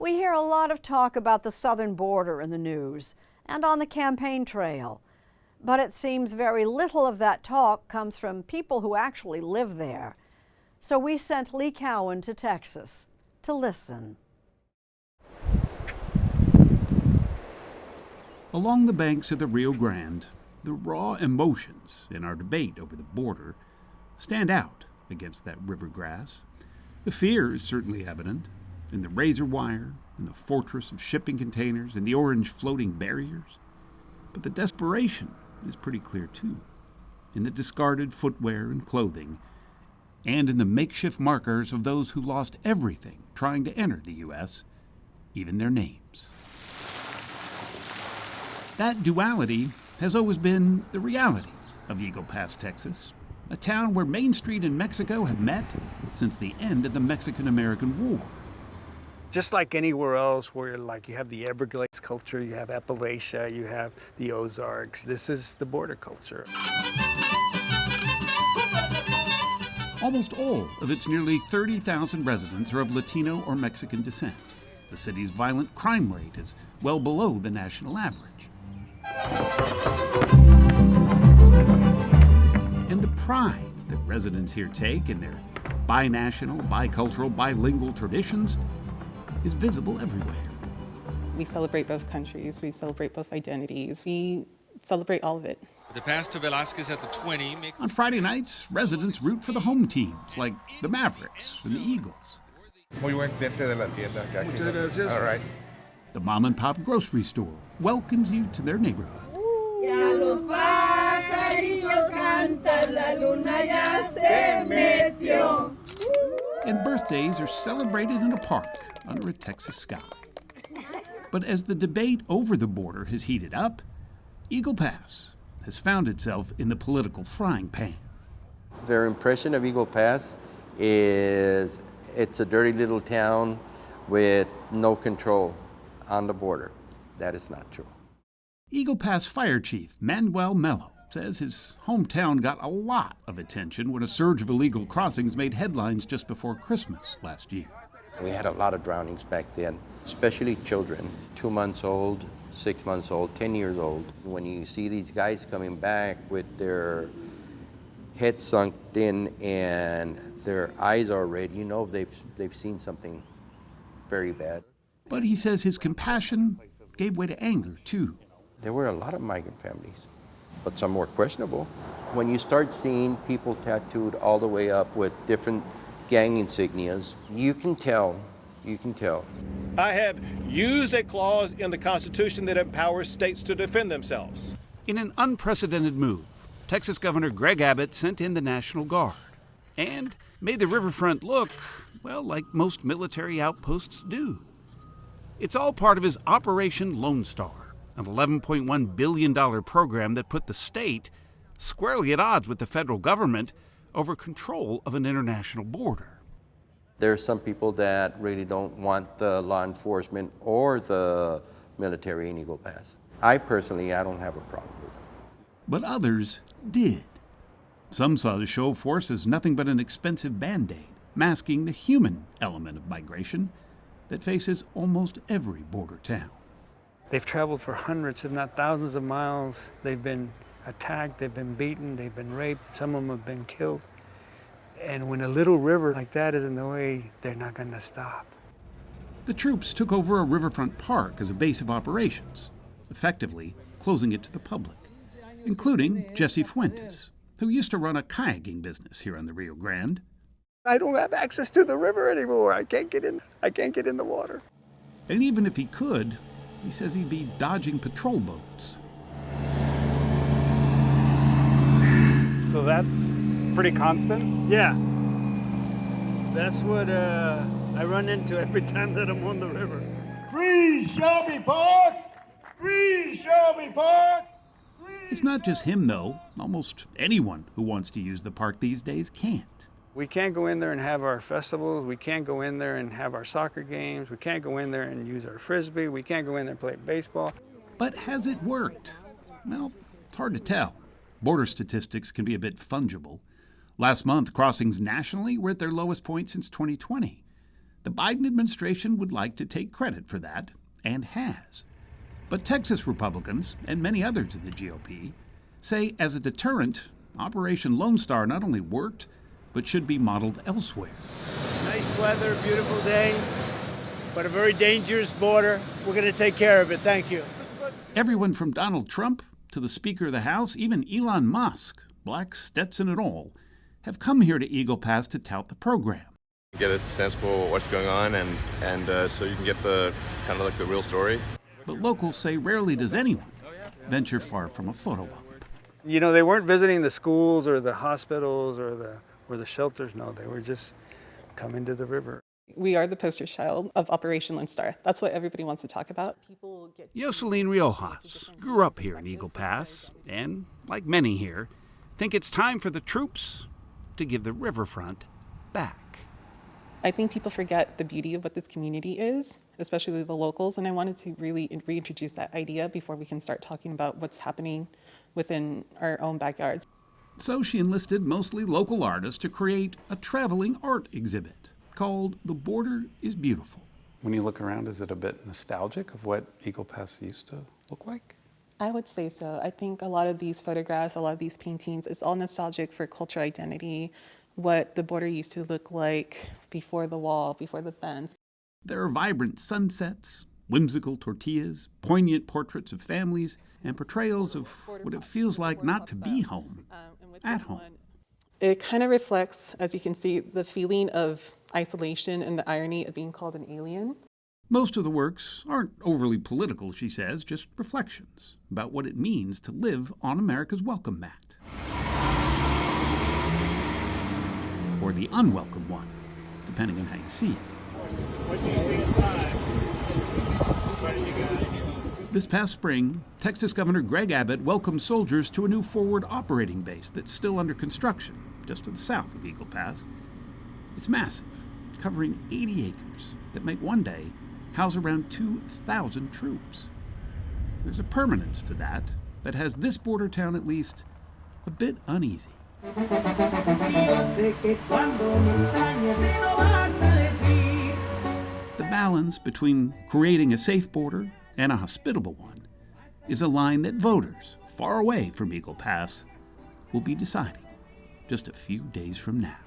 We hear a lot of talk about the southern border in the news and on the campaign trail, but it seems very little of that talk comes from people who actually live there. So we sent Lee Cowan to Texas to listen. Along the banks of the Rio Grande, the raw emotions in our debate over the border stand out against that river grass. The fear is certainly evident in the razor wire, in the fortress of shipping containers, in the orange floating barriers. But the desperation is pretty clear too, in the discarded footwear and clothing, and in the makeshift markers of those who lost everything trying to enter the U.S., even their names. That duality has always been the reality of Eagle Pass, Texas, a town where Main Street and Mexico have met since the end of the Mexican-American War. Just like anywhere else where you have the Everglades culture, you have Appalachia, you have the Ozarks, this is the border culture. Almost all of its nearly 30,000 residents are of Latino or Mexican descent. The city's violent crime rate is well below the national average. And the pride that residents here take in their binational, bicultural, bilingual traditions is visible everywhere. We celebrate both countries, we celebrate both identities, we celebrate all of it. The pass to Velasquez at the 20 makes... On Friday nights, residents root for the home teams, like the Mavericks and the Eagles. Muy buen cliente de la tienda acá. Muchas gracias. All right. The mom-and-pop grocery store welcomes you to their neighborhood. And birthdays are celebrated in a park under a Texas sky. But as the debate over the border has heated up, Eagle Pass has found itself in the political frying pan. Their impression of Eagle Pass is it's a dirty little town with no control on the border. That is not true. Eagle Pass Fire Chief Manuel Mello says his hometown got a lot of attention when a surge of illegal crossings made headlines just before Christmas last year. We had a lot of drownings back then, especially children, 2 months old, 6 months old, 10 years old. When you see these guys coming back with their head sunk in and their eyes are red, you know they've seen something very bad. But he says his compassion gave way to anger, too. There were a lot of migrant families, but some were questionable. When you start seeing people tattooed all the way up with different gang insignias, you can tell. I have used a clause in the Constitution that empowers states to defend themselves. In an unprecedented move, Texas Governor Greg Abbott sent in the National Guard and made the riverfront look, well, like most military outposts do. It's all part of his Operation Lone Star, an $11.1 billion program that put the state squarely at odds with the federal government over control of an international border. There are some people that really don't want the law enforcement or the military in Eagle Pass. I don't have a problem with it. But others did. Some saw the show of force as nothing but an expensive Band-Aid, masking the human element of migration that faces almost every border town. They've traveled for hundreds, if not thousands of miles. They've been attacked, they've been beaten, they've been raped, some of them have been killed. And when a little river like that is in the way, they're not going to stop. The troops took over a riverfront park as a base of operations, effectively closing it to the public, including Jesse Fuentes, who used to run a kayaking business here on the Rio Grande. I don't have access to the river anymore. I can't get in the water. And even if he could, he says he'd be dodging patrol boats. So that's pretty constant? Yeah. That's what I run into every time that I'm on the river. Free Shelby Park! Free Shelby Park! It's not just him, though. Almost anyone who wants to use the park these days can't. We can't go in there and have our festivals. We can't go in there and have our soccer games. We can't go in there and use our frisbee. We can't go in there and play baseball. But has it worked? Well, it's hard to tell. Border statistics can be a bit fungible. Last month, crossings nationally were at their lowest point since 2020. The Biden administration would like to take credit for that, and has. But Texas Republicans, and many others in the GOP, say as a deterrent, Operation Lone Star not only worked, but should be modeled elsewhere. Nice weather, beautiful day, but a very dangerous border. We're going to take care of it. Thank you. Everyone from Donald Trump to the Speaker of the House, even Elon Musk, black Stetson and all, have come here to Eagle Pass to tout the program. Get a sense for what's going on, and so you can get the kind of like the real story. But locals say rarely does anyone venture far from a photo op. You know, they weren't visiting the schools or the hospitals or the shelters. No, they were just coming to the river. We are the poster child of Operation Lone Star. That's what everybody wants to talk about. Yoselin Riojas grew up here in Eagle Pass and, like many here, think it's time for the troops to give the riverfront back. I think people forget the beauty of what this community is, especially the locals, and I wanted to really reintroduce that idea before we can start talking about what's happening within our own backyards. So she enlisted mostly local artists to create a traveling art exhibit called The Border is Beautiful. When you look around, is it a bit nostalgic of what Eagle Pass used to look like? I would say so. I think a lot of these photographs, a lot of these paintings, it's all nostalgic for cultural identity, what the border used to look like before the wall, before the fence. There are vibrant sunsets, whimsical tortillas, poignant portraits of families, and portrayals of what it feels like not to be home, at home. It kind of reflects, as you can see, the feeling of isolation and the irony of being called an alien. Most of the works aren't overly political, she says, just reflections about what it means to live on America's welcome mat. Or the unwelcome one, depending on how you see it. What do you see inside? What do you got? This past spring, Texas Governor Greg Abbott welcomed soldiers to a new forward operating base that's still under construction, just to the south of Eagle Pass. It's massive, covering 80 acres that make one day house around 2,000 troops. There's a permanence to that has this border town at least a bit uneasy. The balance between creating a safe border and a hospitable one is a line that voters far away from Eagle Pass will be deciding just a few days from now.